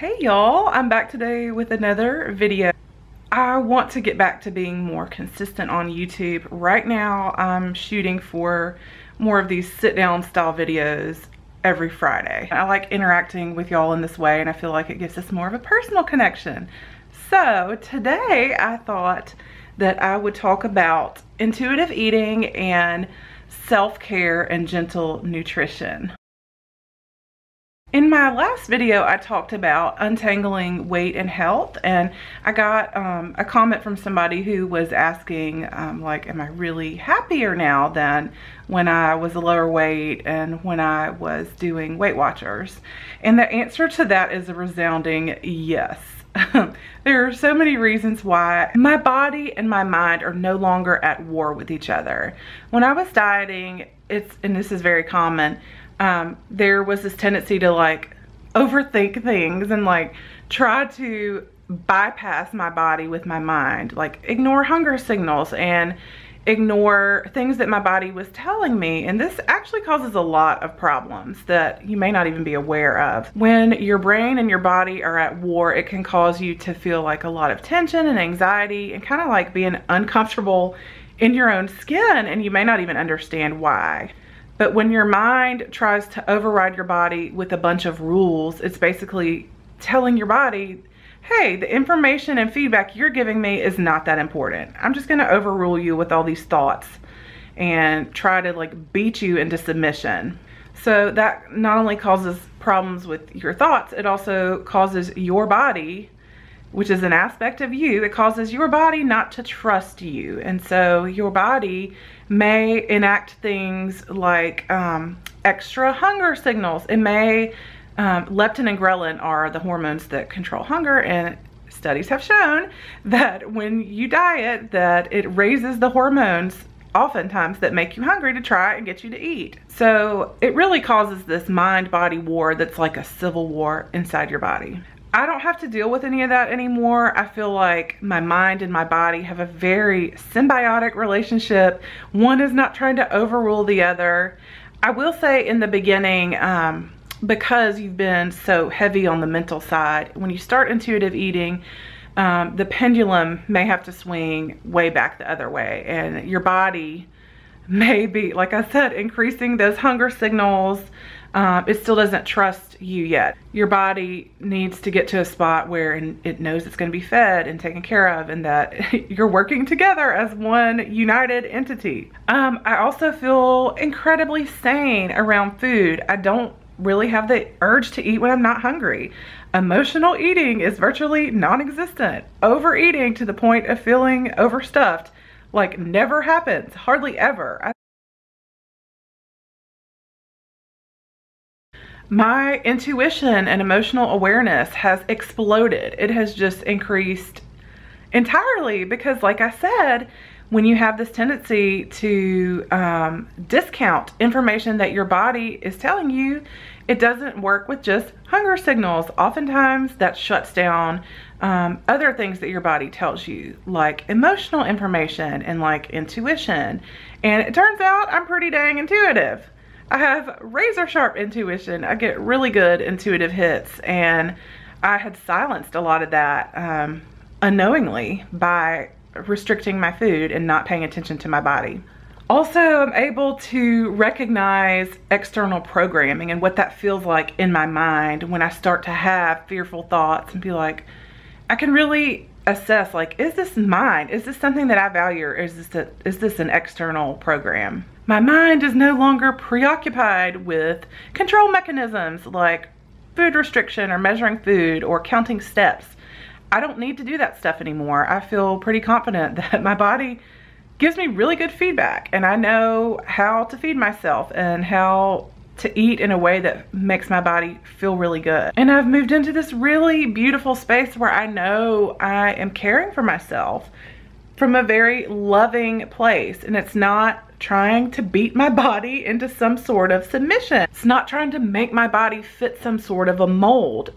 Hey y'all, I'm back today with another video. I want to get back to being more consistent on YouTube. Right now I'm shooting for more of these sit down style videos every Friday. I like interacting with y'all in this way and I feel like it gives us more of a personal connection. So today I thought that I would talk about intuitive eating and self-care and gentle nutrition. In my last video, I talked about untangling weight and health, and I got a comment from somebody who was asking, like, am I really happier now than when I was a lower weight and when I was doing Weight Watchers? And the answer to that is a resounding yes. There are so many reasons why my body and my mind are no longer at war with each other. When I was dieting, and this is very common, there was this tendency to like overthink things and like try to bypass my body with my mind, like ignore hunger signals and ignore things that my body was telling me. And this actually causes a lot of problems that you may not even be aware of. When your brain and your body are at war, it can cause you to feel like a lot of tension and anxiety and kind of like being uncomfortable in your own skin, and you may not even understand why. But when your mind tries to override your body with a bunch of rules, it's basically telling your body, hey, the information and feedback you're giving me is not that important. I'm just gonna overrule you with all these thoughts and try to like beat you into submission. So that not only causes problems with your thoughts, it also causes your body, which is an aspect of you, it causes your body not to trust you. And so your body may enact things like extra hunger signals. It may, leptin and ghrelin are the hormones that control hunger, and studies have shown that when you diet, that it raises the hormones oftentimes that make you hungry to try and get you to eat. So it really causes this mind-body war that's like a civil war inside your body. I don't have to deal with any of that anymore. I feel like my mind and my body have a very symbiotic relationship. One is not trying to overrule the other. I will say in the beginning, because you've been so heavy on the mental side, when you start intuitive eating, the pendulum may have to swing way back the other way, and your body may be, like I said, increasing those hunger signals. It still doesn't trust you yet. Your body needs to get to a spot where it knows it's going to be fed and taken care of, and that you're working together as one united entity. I also feel incredibly sane around food. I don't really have the urge to eat when I'm not hungry. Emotional eating is virtually non-existent. Overeating to the point of feeling overstuffed, like, never happens, hardly ever. My intuition and emotional awareness has exploded. It has just increased entirely because, like I said, when you have this tendency to discount information that your body is telling you, it doesn't work with just hunger signals. Oftentimes that shuts down other things that your body tells you, like emotional information and like intuition. And it turns out I'm pretty dang intuitive. I have razor sharp intuition. I get really good intuitive hits, and I had silenced a lot of that unknowingly by restricting my food and not paying attention to my body. Also, I'm able to recognize external programming and what that feels like in my mind when I start to have fearful thoughts and be like, I can really assess, like, is this mine? Is this something that I value, or is this an external program? My mind is no longer preoccupied with control mechanisms like food restriction or measuring food or counting steps. I don't need to do that stuff anymore. I feel pretty confident that my body gives me really good feedback, and I know how to feed myself and how to eat in a way that makes my body feel really good. And I've moved into this really beautiful space where I know I am caring for myself from a very loving place, and it's not trying to beat my body into some sort of submission. It's not trying to make my body fit some sort of a mold.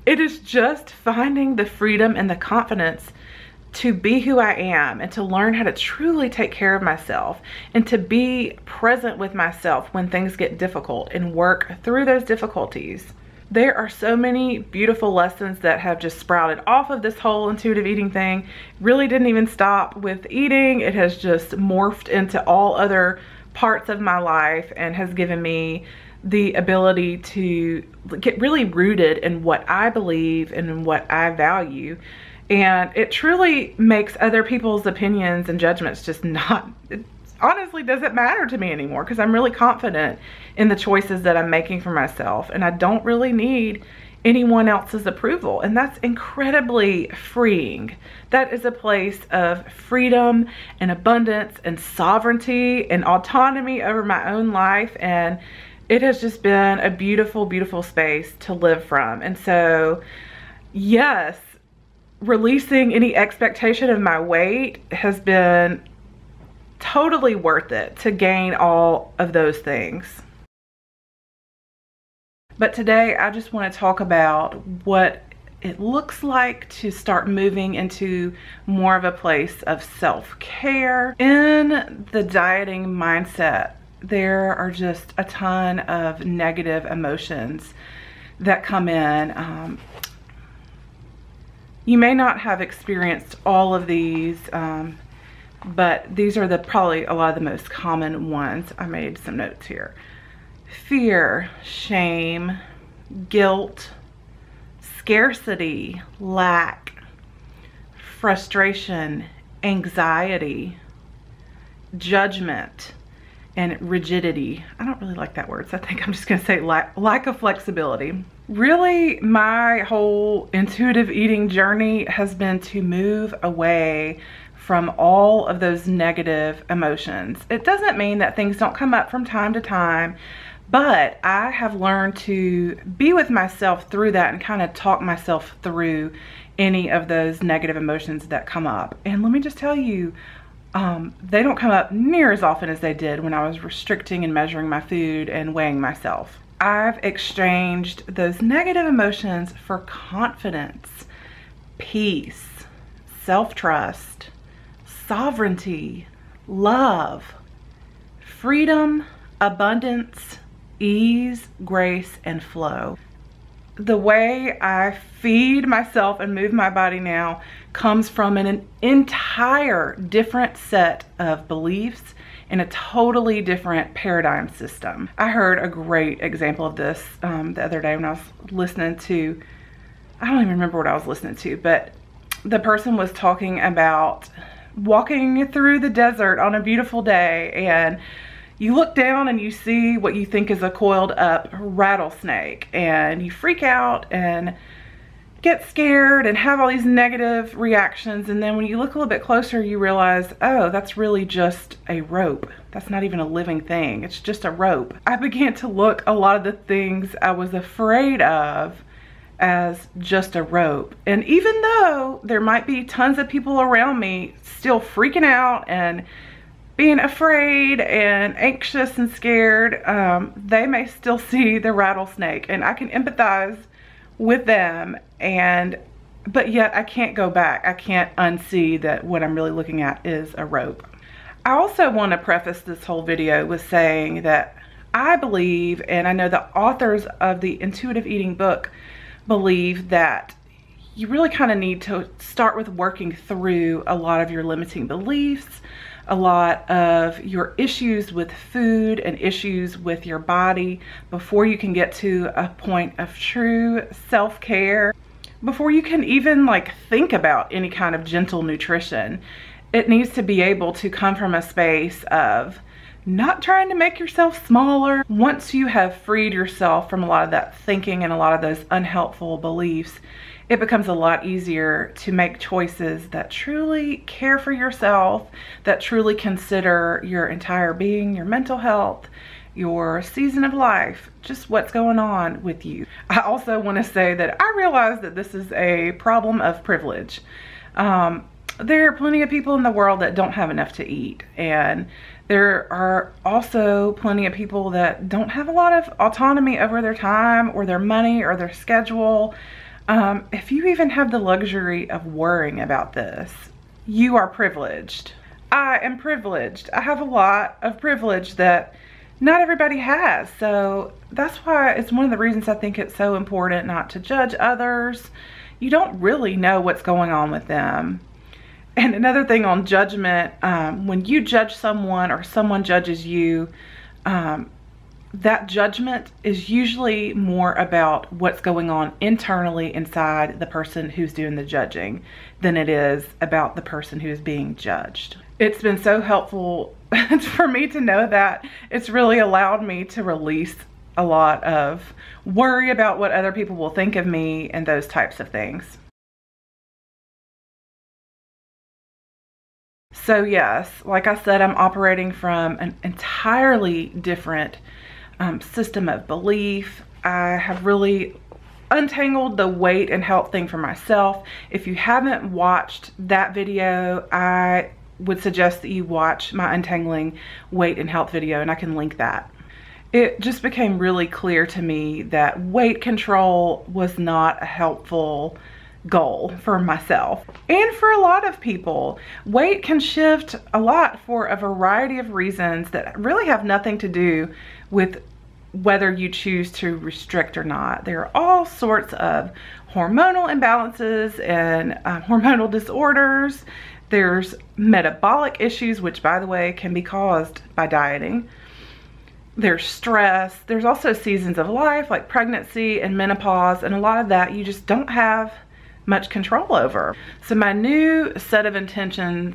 It is just finding the freedom and the confidence to be who I am and to learn how to truly take care of myself and to be present with myself when things get difficult and work through those difficulties. There are so many beautiful lessons that have just sprouted off of this whole intuitive eating thing. Really didn't even stop with eating. It has just morphed into all other parts of my life and has given me the ability to get really rooted in what I believe and in what I value. And it truly makes other people's opinions and judgments just not, it honestly doesn't matter to me anymore, because I'm really confident in the choices that I'm making for myself, and I don't really need anyone else's approval. And that's incredibly freeing. That is a place of freedom and abundance and sovereignty and autonomy over my own life, and it has just been a beautiful, beautiful space to live from. And so, yes, releasing any expectation of my weight has been totally worth it to gain all of those things. But today I just want to talk about what it looks like to start moving into more of a place of self-care. In the dieting mindset, there are just a ton of negative emotions that come in. You may not have experienced all of these, but these are probably a lot of the most common ones. I made some notes here. Fear, shame, guilt, scarcity, lack, frustration, anxiety, judgment, and rigidity. I don't really like that word, so I think I'm just gonna say lack of flexibility. Really, my whole intuitive eating journey has been to move away from all of those negative emotions. It doesn't mean that things don't come up from time to time, but I have learned to be with myself through that and kind of talk myself through any of those negative emotions that come up. And let me just tell you, they don't come up near as often as they did when I was restricting and measuring my food and weighing myself. I've exchanged those negative emotions for confidence, peace, self-trust, sovereignty, love, freedom, abundance, ease, grace, and flow. The way I feed myself and move my body now comes from an entire different set of beliefs and a totally different paradigm system. I heard a great example of this the other day when I was listening to, I don't even remember what I was listening to, but the person was talking about walking through the desert on a beautiful day, and you look down and you see what you think is a coiled up rattlesnake, and you freak out and get scared and have all these negative reactions. And then when you look a little bit closer, you realize, oh, that's really just a rope. That's not even a living thing. It's just a rope. I began to look a lot of the things I was afraid of as just a rope. And even though there might be tons of people around me still freaking out and being afraid and anxious and scared, they may still see the rattlesnake, and I can empathize with them, but yet I can't go back. I can't unsee that what I'm really looking at is a rope. I also want to preface this whole video with saying that I believe, and I know the authors of the Intuitive Eating book believe, that you really kind of need to start with working through a lot of your limiting beliefs, a lot of your issues with food and issues with your body before you can get to a point of true self-care, before you can even think about any kind of gentle nutrition. It needs to be able to come from a space of not trying to make yourself smaller. Once you have freed yourself from a lot of that thinking and a lot of those unhelpful beliefs, it becomes a lot easier to make choices that truly care for yourself, that truly consider your entire being, your mental health, your season of life, just what's going on with you. I also want to say that I realize that this is a problem of privilege. There are plenty of people in the world that don't have enough to eat, and there are also plenty of people that don't have a lot of autonomy over their time or their money or their schedule. If you even have the luxury of worrying about this, you are privileged. I am privileged. I have a lot of privilege that not everybody has. So that's why it's one of the reasons I think it's so important not to judge others. You don't really know what's going on with them. And another thing on judgment, when you judge someone or someone judges you, that judgment is usually more about what's going on internally inside the person who's doing the judging than it is about the person who's being judged. It's been so helpful for me to know that. It's really allowed me to release a lot of worry about what other people will think of me and those types of things. So yes, like I said, I'm operating from an entirely different system of belief. I have really untangled the weight and health thing for myself. If you haven't watched that video, I would suggest that you watch my untangling weight and health video, and I can link that. It just became really clear to me that weight control was not a helpful goal for myself and for a lot of people. Weight can shift a lot for a variety of reasons that really have nothing to do with whether you choose to restrict or not. There are all sorts of hormonal imbalances and hormonal disorders. There's metabolic issues, which by the way can be caused by dieting. There's stress. There's also seasons of life like pregnancy and menopause, and a lot of that you just don't have much control over. So my new set of intentions,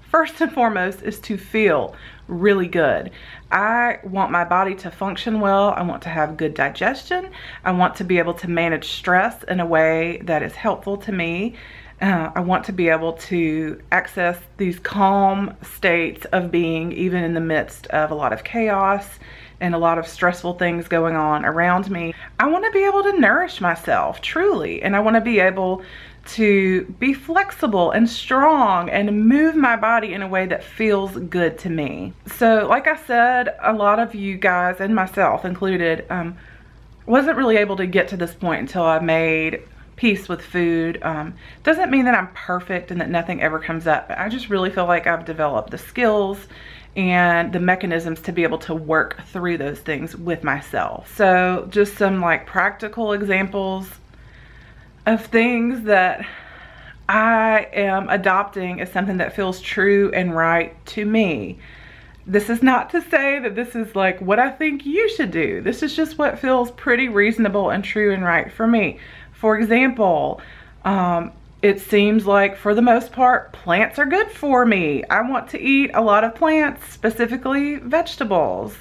first and foremost, is to feel really good. I want my body to function well. I want to have good digestion. I want to be able to manage stress in a way that is helpful to me. I want to be able to access these calm states of being even in the midst of a lot of chaos and a lot of stressful things going on around me. I want to be able to nourish myself truly, and I want to be able to be flexible and strong and move my body in a way that feels good to me. So like I said, a lot of you guys, and myself included, wasn't really able to get to this point until I made peace with food. Doesn't mean that I'm perfect and that nothing ever comes up, but I just really feel like I've developed the skills and the mechanisms to be able to work through those things with myself. So just some like practical examples of things that I am adopting as something that feels true and right to me. This is not to say that this is like what I think you should do. This is just what feels pretty reasonable and true and right for me. For example, it seems like for the most part, plants are good for me. I want to eat a lot of plants, specifically vegetables.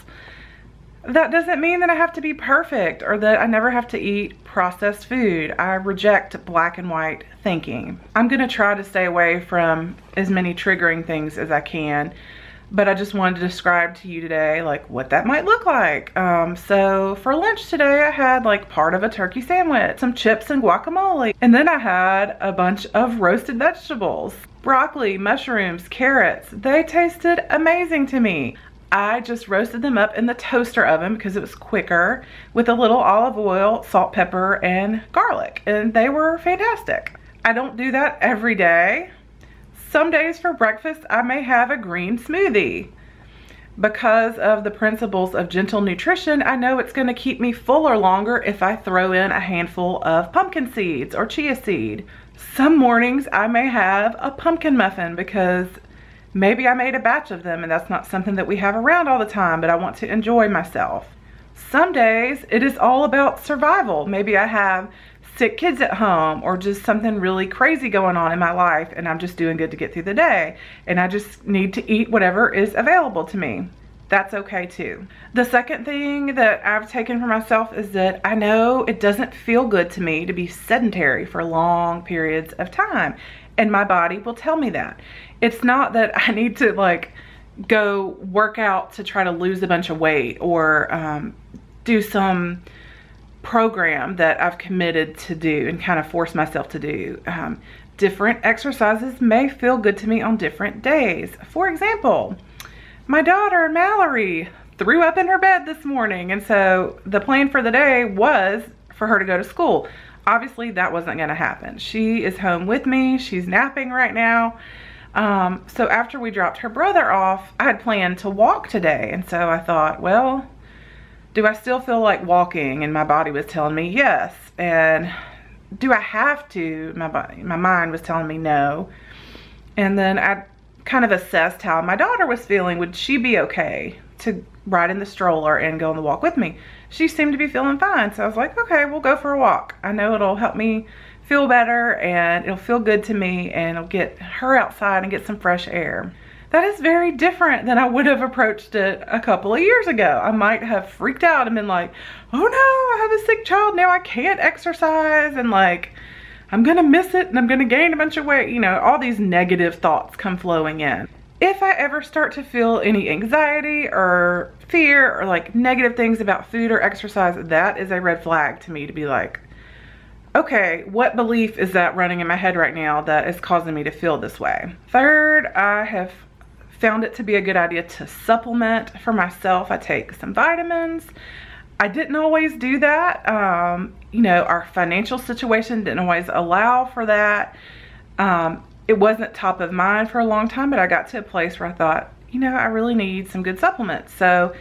That doesn't mean that I have to be perfect or that I never have to eat processed food. I reject black and white thinking. I'm gonna try to stay away from as many triggering things as I can, but I just wanted to describe to you today like what that might look like. So for lunch today, I had like part of a turkey sandwich, some chips and guacamole, and then I had a bunch of roasted vegetables, broccoli, mushrooms, carrots. They tasted amazing to me. I just roasted them up in the toaster oven because it was quicker with a little olive oil, salt, pepper, and garlic, and they were fantastic. I don't do that every day. Some days for breakfast, I may have a green smoothie. Because of the principles of gentle nutrition, I know it's gonna keep me fuller longer if I throw in a handful of pumpkin seeds or chia seed. Some mornings I may have a pumpkin muffin because maybe I made a batch of them and that's not something that we have around all the time, but I want to enjoy myself. Some days it is all about survival. Maybe I have sick kids at home or just something really crazy going on in my life and I'm just doing good to get through the day and I just need to eat whatever is available to me. That's okay too. The second thing that I've taken for myself is that I know it doesn't feel good to me to be sedentary for long periods of time, and my body will tell me that. It's not that I need to like go work out to try to lose a bunch of weight or do some program that I've committed to do and kind of force myself to do. Different exercises may feel good to me on different days. For example, my daughter Mallory threw up in her bed this morning, and so the plan for the day was for her to go to school. Obviously that wasn't going to happen. She is home with me. She's napping right now. So after we dropped her brother off, I had planned to walk today. And so I thought, well, do I still feel like walking? And my body was telling me yes. And do I have to? My mind was telling me no. And then I kind of assessed how my daughter was feeling. Would she be okay to ride in the stroller and go on the walk with me? She seemed to be feeling fine. So I was like, okay, we'll go for a walk. I know it'll help me feel better and it'll feel good to me and it'll get her outside and get some fresh air. That is very different than I would have approached it a couple of years ago. I might have freaked out and been like, oh no, I have a sick child, now I can't exercise, and like, I'm gonna miss it and I'm gonna gain a bunch of weight. You know, all these negative thoughts come flowing in. If I ever start to feel any anxiety or fear or like negative things about food or exercise, that is a red flag to me, to be like, okay, what belief is that running in my head right now that is causing me to feel this way? Third, I have found it to be a good idea to supplement for myself. I take some vitamins. I didn't always do that. You know, our financial situation didn't always allow for that. It wasn't top of mind for a long time, but I got to a place where I thought, you know, I really need some good supplements. So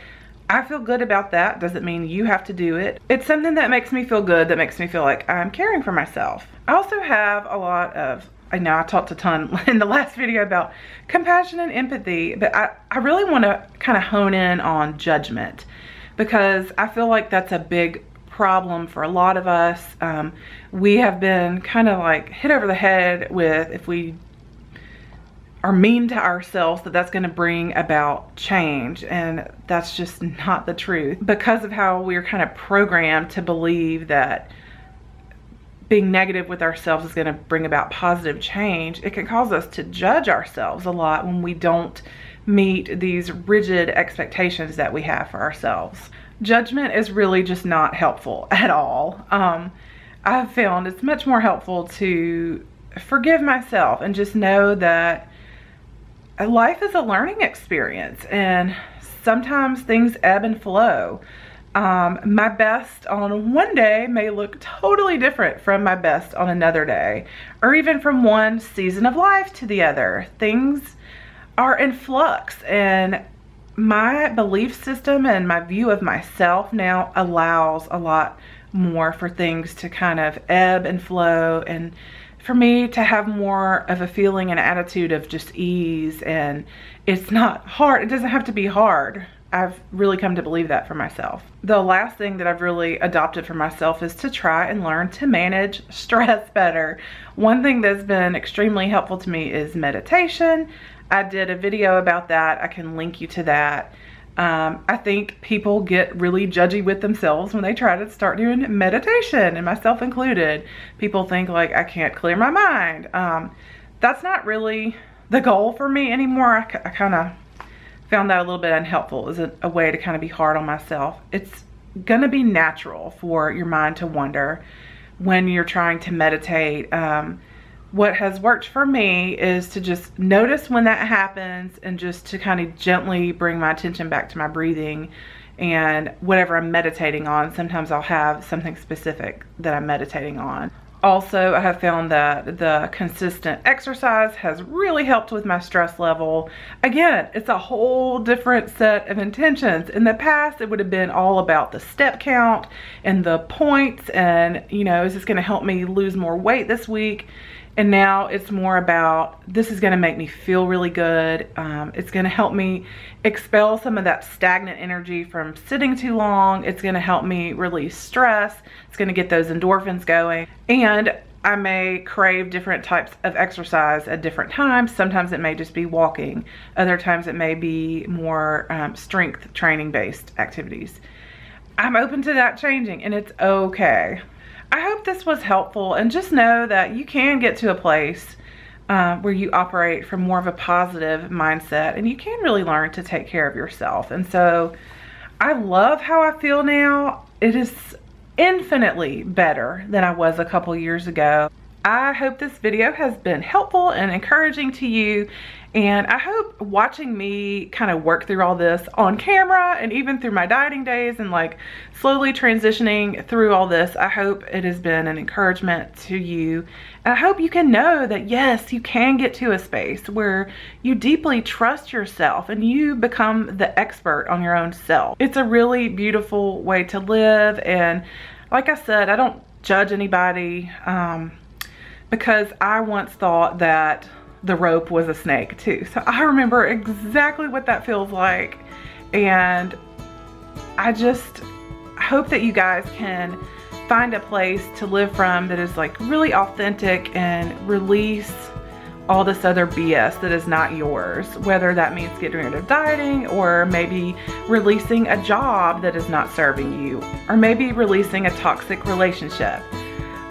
I feel good about that. Doesn't mean you have to do it. It's something that makes me feel good, that makes me feel like I'm caring for myself. I also have a lot of, I know I talked a ton in the last video about compassion and empathy, but I really want to kind of hone in on judgment, because I feel like that's a big problem for a lot of us. We have been kind of like hit over the head with, if we are mean to ourselves, that's going to bring about change, and that's just not the truth. Because of how we're kind of programmed to believe that being negative with ourselves is going to bring about positive change, it can cause us to judge ourselves a lot when we don't meet these rigid expectations that we have for ourselves. Judgment is really just not helpful at all. I've found it's much more helpful to forgive myself and just know that life is a learning experience, and sometimes things ebb and flow. My best on one day may look totally different from my best on another day, or even from one season of life to the other. Things are in flux, and my belief system and my view of myself now allows a lot more for things to kind of ebb and flow, and for me to have more of a feeling and attitude of just ease. And it's not hard. It doesn't have to be hard. I've really come to believe that for myself. The last thing that I've really adopted for myself is to try and learn to manage stress better. One thing that's been extremely helpful to me is meditation. I did a video about that. I can link you to that. I think people get really judgy with themselves when they try to start doing meditation, and myself included. People think like, I can't clear my mind. That's not really the goal for me anymore. I kind of found that a little bit unhelpful as a way to kind of be hard on myself. It's gonna be natural for your mind to wander when you're trying to meditate. What has worked for me is to just notice when that happens, and just to kind of gently bring my attention back to my breathing and whatever I'm meditating on. Sometimes I'll have something specific that I'm meditating on. Also, I have found that the consistent exercise has really helped with my stress level. Again, it's a whole different set of intentions. In the past, it would have been all about the step count and the points, and, you know, is this going to help me lose more weight this week? And now it's more about, this is gonna make me feel really good. It's gonna help me expel some of that stagnant energy from sitting too long. It's gonna help me release stress. It's gonna get those endorphins going. And I may crave different types of exercise at different times. Sometimes it may just be walking. Other times it may be more strength training based activities. I'm open to that changing, and it's okay. I hope this was helpful, and just know that you can get to a place where you operate from more of a positive mindset, and you can really learn to take care of yourself. And so I love how I feel now. It is infinitely better than I was a couple years ago. I hope this video has been helpful and encouraging to you, and I hope watching me kind of work through all this on camera and even through my dieting days and like slowly transitioning through all this, I hope it has been an encouragement to you. And I hope you can know that yes, you can get to a space where you deeply trust yourself and you become the expert on your own self. It's a really beautiful way to live, and like I said, I don't judge anybody because I once thought that the rope was a snake too. So I remember exactly what that feels like, and I just hope that you guys can find a place to live from that is like really authentic and release all this other BS that is not yours, whether that means getting rid of dieting, or maybe releasing a job that is not serving you, or maybe releasing a toxic relationship.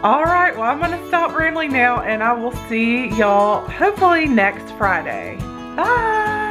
All right, well, I'm gonna stop rambling now, and I will see y'all hopefully next Friday. Bye.